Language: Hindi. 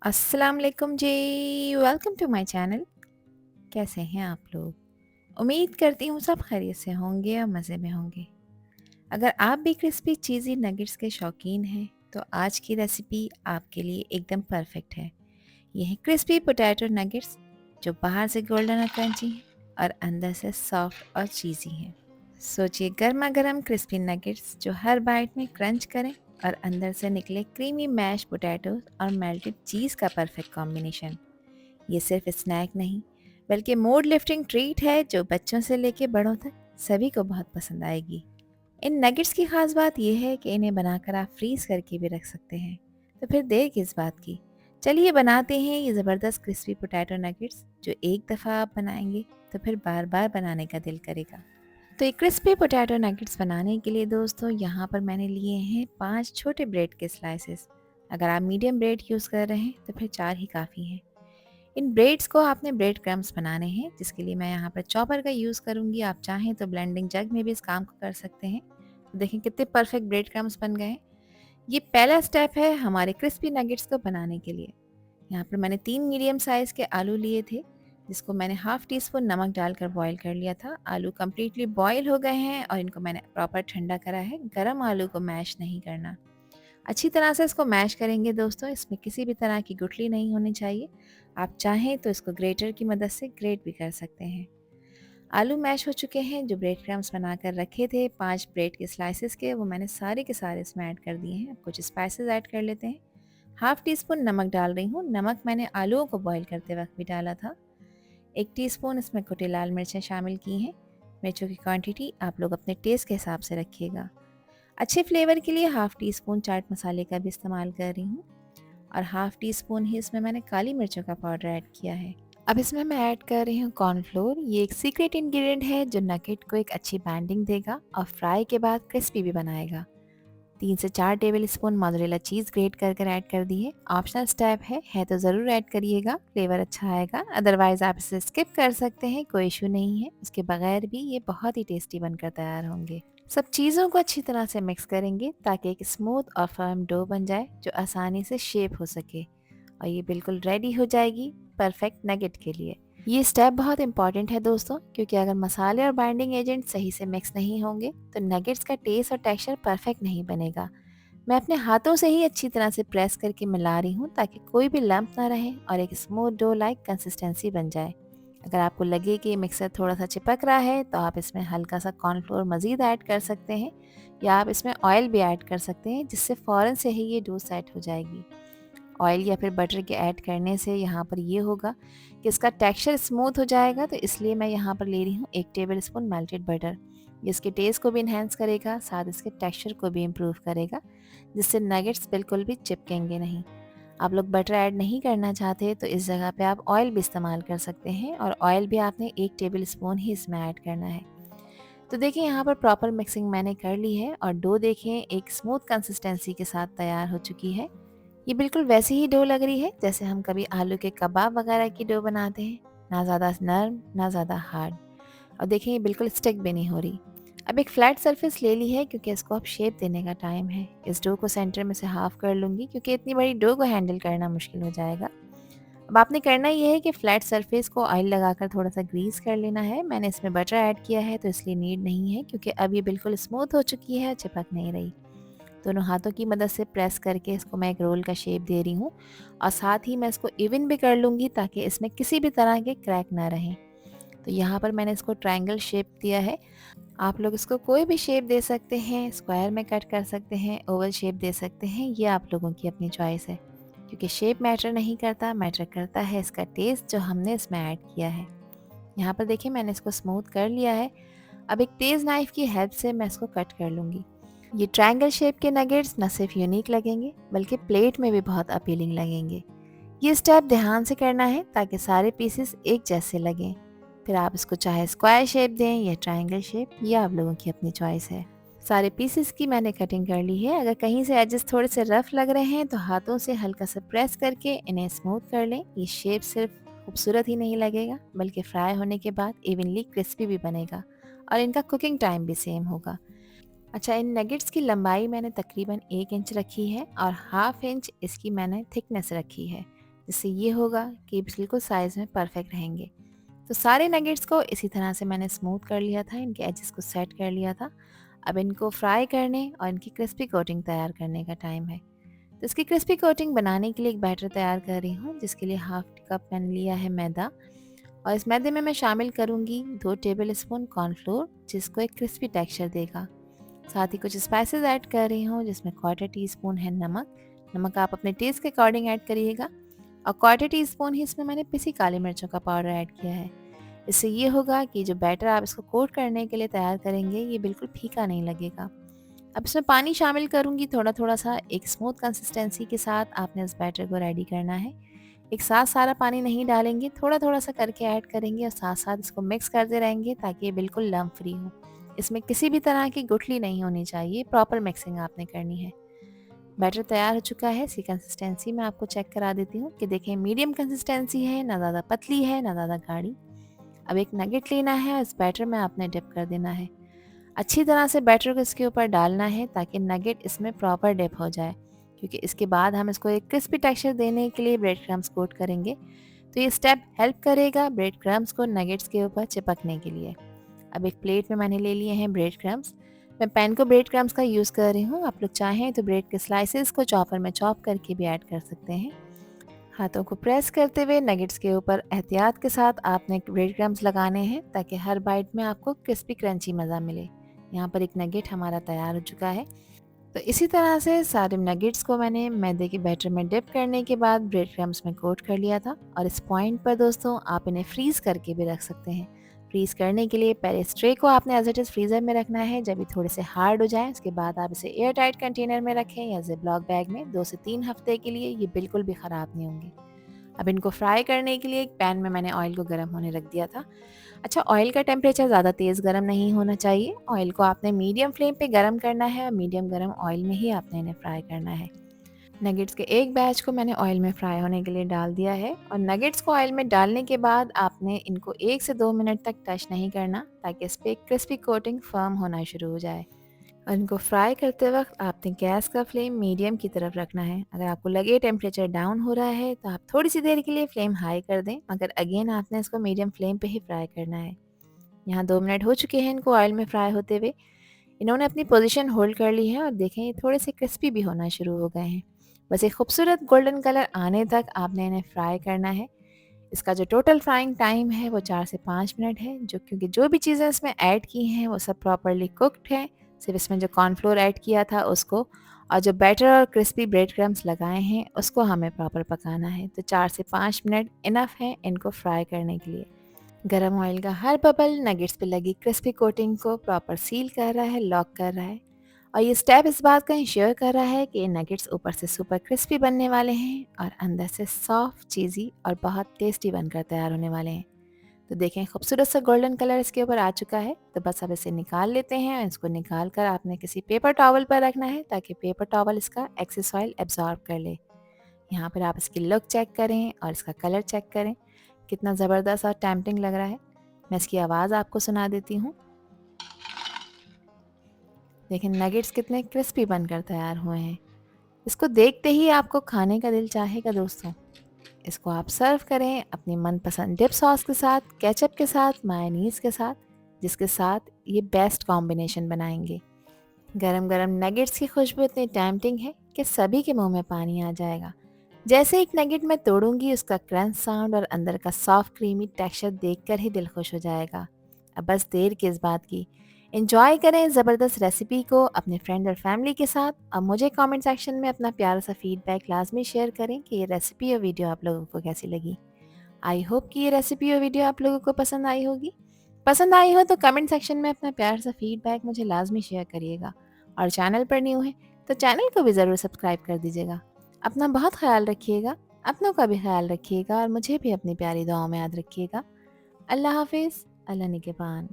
अस्सलाम वालेकुम जी। Welcome to my channel. कैसे हैं आप लोग? उम्मीद करती हूँ सब खैरियत से होंगे और मज़े में होंगे। अगर आप भी क्रिस्पी चीज़ी नगेट्स के शौकीन हैं तो आज की रेसिपी आपके लिए एकदम परफेक्ट है। ये है क्रिस्पी पोटैटो नगेट्स जो बाहर से गोल्डन और क्रंची हैं और अंदर से सॉफ्ट और चीज़ी हैं। सोचिए गर्मा गर्म क्रिस्पी नगेट्स जो हर बाइट में क्रंच करें और अंदर से निकले क्रीमी मैश पोटैटोज और मेल्टेड चीज़ का परफेक्ट कॉम्बिनेशन। ये सिर्फ स्नैक नहीं बल्कि मूड लिफ्टिंग ट्रीट है जो बच्चों से लेके बड़ों तक सभी को बहुत पसंद आएगी। इन नगेट्स की खास बात यह है कि इन्हें बनाकर आप फ्रीज करके भी रख सकते हैं। तो फिर देर किस बात की, चलिए बनाते हैं ये ज़बरदस्त क्रिस्पी पोटैटो नगेट्स जो एक दफ़ा आप बनाएंगे तो फिर बार बार बनाने का दिल करेगा। तो ये क्रिस्पी पोटैटो नगेट्स बनाने के लिए दोस्तों यहाँ पर मैंने लिए हैं 5 छोटे ब्रेड के स्लाइसेस। अगर आप मीडियम ब्रेड यूज़ कर रहे हैं तो फिर 4 ही काफ़ी हैं। इन ब्रेड्स को आपने ब्रेड क्रम्स बनाने हैं जिसके लिए मैं यहाँ पर चॉपर का यूज़ करूँगी। आप चाहें तो ब्लेंडिंग जग में भी इस काम को कर सकते हैं। तो देखें कितने परफेक्ट ब्रेड क्रम्स बन गए हैं। ये पहला स्टेप है हमारे क्रिस्पी नगेट्स को बनाने के लिए। यहाँ पर मैंने 3 मीडियम साइज़ के आलू लिए थे जिसको मैंने हाफ़ टी स्पून नमक डालकर बॉईल कर लिया था। आलू कम्प्लीटली बॉईल हो गए हैं और इनको मैंने प्रॉपर ठंडा करा है। गरम आलू को मैश नहीं करना। अच्छी तरह से इसको मैश करेंगे दोस्तों, इसमें किसी भी तरह की गुठली नहीं होनी चाहिए। आप चाहें तो इसको ग्रेटर की मदद से ग्रेट भी कर सकते हैं। आलू मैश हो चुके हैं। जो ब्रेड क्रम्स बनाकर रखे थे 5 ब्रेड के स्लाइसेस के, वो मैंने सारे के सारे इसमें ऐड कर दिए हैं। अब कुछ स्पाइसेस ऐड कर लेते हैं। हाफ़ टी स्पून नमक डाल रही हूँ। नमक मैंने आलूओं को बॉईल करते वक्त भी डाला था। 1 टीस्पून इसमें कुटी लाल मिर्चें शामिल की हैं। मिर्चों की क्वांटिटी आप लोग अपने टेस्ट के हिसाब से रखिएगा। अच्छे फ्लेवर के लिए हाफ़ टी स्पून चाट मसाले का भी इस्तेमाल कर रही हूँ और हाफ़ टी स्पून ही इसमें मैंने काली मिर्चों का पाउडर ऐड किया है। अब इसमें मैं ऐड कर रही हूँ कॉर्नफ्लोर। ये एक सीक्रेट इंग्रेडिएंट है जो नगेट को एक अच्छी बैंडिंग देगा और फ्राई के बाद क्रिस्पी भी बनाएगा। 3 से 4 table spoon mozzarella cheese great कर कर ऐड कर दी है। ऑप्शनल स्टेप है तो ज़रूर ऐड करिएगा, फ्लेवर अच्छा आएगा। अदरवाइज़ आप इसे स्किप कर सकते हैं, कोई इशू नहीं है। उसके बगैर भी ये बहुत ही टेस्टी बनकर तैयार होंगे। सब चीज़ों को अच्छी तरह से मिक्स करेंगे ताकि एक स्मूथ और फर्म डो बन जाए जो आसानी से शेप हो सके और ये बिल्कुल रेडी हो जाएगी परफेक्ट नगेट के लिए। ये स्टेप बहुत इंपॉर्टेंट है दोस्तों, क्योंकि अगर मसाले और बाइंडिंग एजेंट सही से मिक्स नहीं होंगे तो नगेट्स का टेस्ट और टेक्सचर परफेक्ट नहीं बनेगा। मैं अपने हाथों से ही अच्छी तरह से प्रेस करके मिला रही हूँ ताकि कोई भी लम्प ना रहे और एक स्मूथ डो लाइक कंसिस्टेंसी बन जाए। अगर आपको लगे कि मिक्सर थोड़ा सा चिपक रहा है तो आप इसमें हल्का सा कॉर्नफ्लोर मज़ीद ऐड कर सकते हैं या आप इसमें ऑयल भी ऐड कर सकते हैं, जिससे फ़ौरन से ही ये डो सेट हो जाएगी। ऑयल या फिर बटर के ऐड करने से यहाँ पर ये होगा कि इसका टेक्सचर स्मूथ हो जाएगा, तो इसलिए मैं यहाँ पर ले रही हूँ 1 टेबल स्पून मेल्टेड बटर। ये इसके टेस्ट को भी इन्हेंस करेगा, साथ इसके टेक्सचर को भी इम्प्रूव करेगा, जिससे नगेट्स बिल्कुल भी चिपकेंगे नहीं। आप लोग बटर ऐड नहीं करना चाहते तो इस जगह पे आप ऑयल भी इस्तेमाल कर सकते हैं और ऑयल भी आपने 1 टेबल स्पून ही इसमें ऐड करना है। तो देखिए यहाँ पर प्रॉपर मिक्सिंग मैंने कर ली है और डो देखें एक स्मूथ कंसिस्टेंसी के साथ तैयार हो चुकी है। ये बिल्कुल वैसी ही डो लग रही है जैसे हम कभी आलू के कबाब वगैरह की डो बनाते हैं, ना ज़्यादा नरम ना ज़्यादा हार्ड। और देखें ये बिल्कुल स्टिक भी नहीं हो रही। अब एक फ्लैट सरफेस ले ली है क्योंकि इसको अब शेप देने का टाइम है। इस डो को सेंटर में से हाफ कर लूँगी क्योंकि इतनी बड़ी डो को हैंडल करना मुश्किल हो जाएगा। अब आपने करना ये है कि फ्लैट सरफेस को ऑयल लगाकर थोड़ा सा ग्रीस कर लेना है। मैंने इसमें बटर ऐड किया है तो इसलिए नीड नहीं है, क्योंकि अब ये बिल्कुल स्मूथ हो चुकी है, चिपक नहीं रही। दोनों हाथों की मदद से प्रेस करके इसको मैं एक रोल का शेप दे रही हूँ और साथ ही मैं इसको इवन भी कर लूँगी ताकि इसमें किसी भी तरह के क्रैक ना रहें। तो यहाँ पर मैंने इसको ट्रायंगल शेप दिया है। आप लोग इसको कोई भी शेप दे सकते हैं, स्क्वायर में कट कर सकते हैं, ओवल शेप दे सकते हैं, ये आप लोगों की अपनी चॉइस है। क्योंकि शेप मैटर नहीं करता, मैटर करता है इसका टेस्ट जो हमने इसमें ऐड किया है। यहाँ पर देखिए मैंने इसको स्मूथ कर लिया है। अब एक तेज़ नाइफ़ की हेल्प से मैं इसको कट कर लूँगी। ये ट्रायंगल शेप के नगेट्स न सिर्फ यूनिक लगेंगे बल्कि प्लेट में भी बहुत अपीलिंग लगेंगे। ये स्टेप ध्यान से करना है ताकि सारे पीसेस एक जैसे लगें। फिर आप इसको चाहे स्क्वायर शेप दें या ट्रायंगल शेप, ये आप लोगों की अपनी चॉइस है। सारे पीसेस की मैंने कटिंग कर ली है। अगर कहीं से एजेस थोड़े से रफ लग रहे हैं तो हाथों से हल्का सा प्रेस करके इन्हें स्मूथ कर लें। ये शेप सिर्फ खूबसूरत ही नहीं लगेगा बल्कि फ्राई होने के बाद इवनली क्रिस्पी भी बनेगा और इनका कुकिंग टाइम भी सेम होगा। अच्छा, इन नगेट्स की लंबाई मैंने तकरीबन 1 इंच रखी है और हाफ इंच इसकी मैंने थिकनेस रखी है। जिससे ये होगा कि बिल्कुल साइज़ में परफेक्ट रहेंगे। तो सारे नगेट्स को इसी तरह से मैंने स्मूथ कर लिया था, इनके एजेस को सेट कर लिया था। अब इनको फ्राई करने और इनकी क्रिस्पी कोटिंग तैयार करने का टाइम है। तो इसकी क्रिस्पी कोटिंग बनाने के लिए एक बैटर तैयार कर रही हूँ, जिसके लिए हाफ कप मैंने लिया है मैदा, और इस मैदे में मैं शामिल करूँगी 2 टेबल स्पून कॉर्नफ्लोर, जिसको एक क्रिस्पी टेक्सचर देगा। साथ ही कुछ स्पाइसेस ऐड कर रही हूँ, जिसमें क्वार्टर टी स्पून है नमक। नमक आप अपने टेस्ट के अकॉर्डिंग ऐड करिएगा, और क्वार्टर टी स्पून ही इसमें मैंने पिसी काली मिर्चों का पाउडर ऐड किया है। इससे ये होगा कि जो बैटर आप इसको कोट करने के लिए तैयार करेंगे, ये बिल्कुल फीका नहीं लगेगा। अब इसमें पानी शामिल करूँगी थोड़ा-थोड़ा सा, एक स्मूथ कंसिस्टेंसी के साथ आपने इस बैटर को रेडी करना है। एक साथ सारा पानी नहीं डालेंगे, थोड़ा-थोड़ा सा करके ऐड करेंगे और साथ-साथ इसको मिक्स करते रहेंगे ताकि ये बिल्कुल लम्प फ्री हो। इसमें किसी भी तरह की गुठली नहीं होनी चाहिए, प्रॉपर मिक्सिंग आपने करनी है। बैटर तैयार हो चुका है, इसकी कंसिस्टेंसी मैं आपको चेक करा देती हूँ कि देखें मीडियम कंसिस्टेंसी है, ना ज़्यादा पतली है, ना ज़्यादा गाढ़ी। अब एक नगेट लेना है और इस बैटर में आपने डिप कर देना है। अच्छी तरह से बैटर को इसके ऊपर डालना है ताकि नगेट इसमें प्रॉपर डिप हो जाए, क्योंकि इसके बाद हम इसको एक क्रिस्पी टेक्सचर देने के लिए ब्रेड क्रम्स कोट करेंगे। तो ये स्टेप हेल्प करेगा ब्रेड क्रम्स को नगेट्स के ऊपर चिपकने के लिए। अब एक प्लेट में मैंने ले लिए हैं ब्रेड क्रम्स। मैं पैन को ब्रेड क्रम्स का यूज़ कर रही हूँ, आप लोग चाहें तो ब्रेड के स्लाइसेस को चॉपर में चॉप करके भी ऐड कर सकते हैं। हाथों को प्रेस करते हुए नगेट्स के ऊपर एहतियात के साथ आपने ब्रेड क्रम्स लगाने हैं ताकि हर बाइट में आपको क्रिस्पी क्रंची मज़ा मिले। यहाँ पर एक नगेट हमारा तैयार हो चुका है। तो इसी तरह से सारे नगेट्स को मैंने मैदे के बैटर में डिप करने के बाद ब्रेड क्रम्स में कोट कर लिया था, और इस पॉइंट पर दोस्तों आप इन्हें फ्रीज़ करके भी रख सकते हैं। फ्रीज़ करने के लिए पहले इस ट्रे को आपने एज इट इज़ फ्रीज़र में रखना है। जब ये थोड़े से हार्ड हो जाएं, उसके बाद आप इसे एयर टाइट कंटेनर में रखें या जिपलॉक बैग में 2 से 3 हफ्ते के लिए, ये बिल्कुल भी ख़राब नहीं होंगे। अब इनको फ्राई करने के लिए एक पैन में मैंने ऑयल को गर्म होने रख दिया था। अच्छा, ऑयल का टेम्परेचर ज़्यादा तेज़ गर्म नहीं होना चाहिए। ऑयल को आपने मीडियम फ्लेम पे गर्म करना है और मीडियम गर्म ऑयल में ही आपने इन्हें फ्राई करना है। नगेट्स के एक बैच को मैंने ऑयल में फ्राई होने के लिए डाल दिया है, और नगेट्स को ऑयल में डालने के बाद आपने इनको 1 से 2 मिनट तक टच नहीं करना, ताकि इस पे क्रिस्पी कोटिंग फर्म होना शुरू हो जाए। और इनको फ्राई करते वक्त आपने गैस का फ्लेम मीडियम की तरफ रखना है। अगर आपको लगे टेम्परेचर डाउन हो रहा है तो आप थोड़ी सी देर के लिए फ्लेम हाई कर दें, मगर अगेन आपने इसको मीडियम फ्लेम पे ही फ्राई करना है। यहाँ 2 मिनट हो चुके हैं इनको ऑयल में फ्राई होते हुए। इन्होंने अपनी पोजीशन होल्ड कर ली है, और देखें ये थोड़े से क्रिस्पी भी होना शुरू हो गए हैं। बस एक खूबसूरत गोल्डन कलर आने तक आपने इन्हें फ्राई करना है। इसका जो टोटल फ्राइंग टाइम है वो 4 से 5 मिनट है, जो क्योंकि जो भी चीज़ें इसमें ऐड की हैं वो सब प्रॉपर्ली कुक्ड है। सिर्फ इसमें जो कॉर्नफ्लोर ऐड किया था उसको, और जो बैटर और क्रिस्पी ब्रेड क्रम्स लगाए हैं उसको हमें प्रॉपर पकाना है। तो 4 से 5 मिनट इनफ है इनको फ्राई करने के लिए। गरम ऑयल का हर बबल नगेट्स पे लगी क्रिस्पी कोटिंग को प्रॉपर सील कर रहा है, लॉक कर रहा है। और ये स्टेप इस बात का इंश्योर कर रहा है कि ये नगेट्स ऊपर से सुपर क्रिस्पी बनने वाले हैं और अंदर से सॉफ्ट, चीज़ी और बहुत टेस्टी बनकर तैयार होने वाले हैं। तो देखें खूबसूरत सा गोल्डन कलर इसके ऊपर आ चुका है। तो बस अब इसे निकाल लेते हैं, और इसको निकाल कर आपने किसी पेपर टॉवल पर रखना है ताकि पेपर टॉवल इसका एक्सेस ऑयल एब्जॉर्ब कर ले। यहाँ पर आप इसकी लुक चेक करें और इसका कलर चेक करें, कितना ज़बरदस्त और टेम्पटिंग लग रहा है। मैं इसकी आवाज़ आपको सुना देती हूँ। देखें नगेट्स कितने क्रिस्पी बनकर तैयार हुए हैं। इसको देखते ही आपको खाने का दिल चाहेगा दोस्तों। इसको आप सर्व करें अपनी मनपसंद डिप सॉस के साथ, केचप के साथ, मायोनीज़ के साथ, जिसके साथ ये बेस्ट कॉम्बिनेशन बनाएंगे। गरम गरम नगेट्स की खुशबू इतनी टेम्पटिंग है कि सभी के मुंह में पानी आ जाएगा। जैसे एक नगेट मैं तोड़ूंगी, उसका क्रंच साउंड और अंदर का सॉफ्ट क्रीमी टेक्सचर देखकर ही दिल खुश हो जाएगा। अब बस देर किस बात की, एंजॉय करें ज़बरदस्त रेसिपी को अपने फ्रेंड और फैमिली के साथ। अब मुझे कमेंट सेक्शन में अपना प्यारा सा फीडबैक लाजमी शेयर करें कि ये रेसिपी और वीडियो आप लोगों को कैसी लगी। आई होप कि ये रेसिपी और वीडियो आप लोगों को पसंद आई होगी। पसंद आई हो तो कमेंट सेक्शन में अपना प्यार सा फीडबैक मुझे लाजमी शेयर करिएगा, और चैनल पर न्यू है तो चैनल को भी ज़रूर सब्सक्राइब कर दीजिएगा। अपना बहुत ख्याल रखिएगा, अपनों का भी ख्याल रखिएगा, और मुझे भी अपनी प्यारी दुआओं में याद रखिएगा। अल्लाह हाफिज़, अल्लाह निगहबान।